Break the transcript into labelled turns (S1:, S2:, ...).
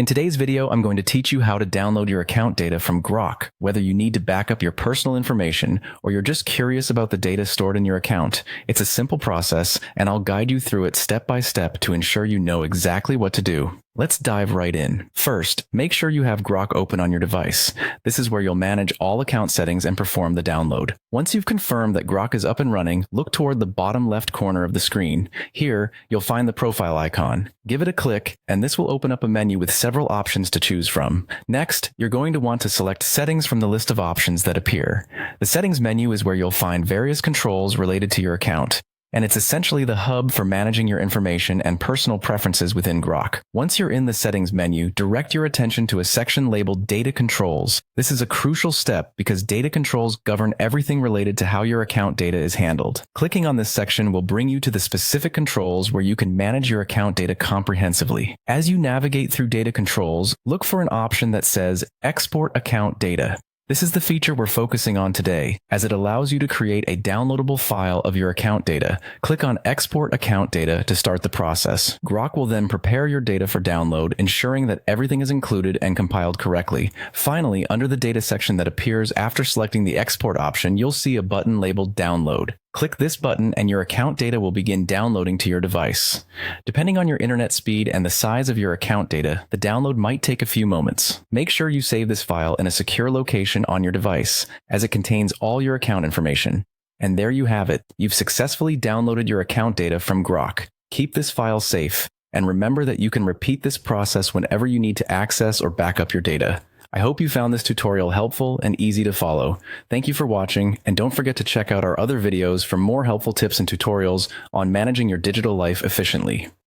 S1: In today's video, I'm going to teach you how to download your account data from Grok, whether you need to back up your personal information or you're just curious about the data stored in your account. It's a simple process, and I'll guide you through it step by step to ensure you know exactly what to do. Let's dive right in. First, make sure you have Grok open on your device. This is where you'll manage all account settings and perform the download. Once you've confirmed that Grok is up and running, look toward the bottom left corner of the screen. Here, you'll find the profile icon. Give it a click, and this will open up a menu with several options to choose from. Next, you're going to want to select Settings from the list of options that appear. The Settings menu is where you'll find various controls related to your account, and it's essentially the hub for managing your information and personal preferences within Grok. Once you're in the Settings menu, direct your attention to a section labeled Data Controls. This is a crucial step because data controls govern everything related to how your account data is handled. Clicking on this section will bring you to the specific controls where you can manage your account data comprehensively. As you navigate through data controls, look for an option that says Export Account Data. This is the feature we're focusing on today, as it allows you to create a downloadable file of your account data. Click on Export Account Data to start the process. Grok will then prepare your data for download, ensuring that everything is included and compiled correctly. Finally, under the data section that appears after selecting the export option, you'll see a button labeled Download. Click this button and your account data will begin downloading to your device. Depending on your internet speed and the size of your account data, the download might take a few moments. Make sure you save this file in a secure location on your device, as it contains all your account information. And there you have it. You've successfully downloaded your account data from Grok. Keep this file safe, and remember that you can repeat this process whenever you need to access or back up your data. I hope you found this tutorial helpful and easy to follow. Thank you for watching, and don't forget to check out our other videos for more helpful tips and tutorials on managing your digital life efficiently.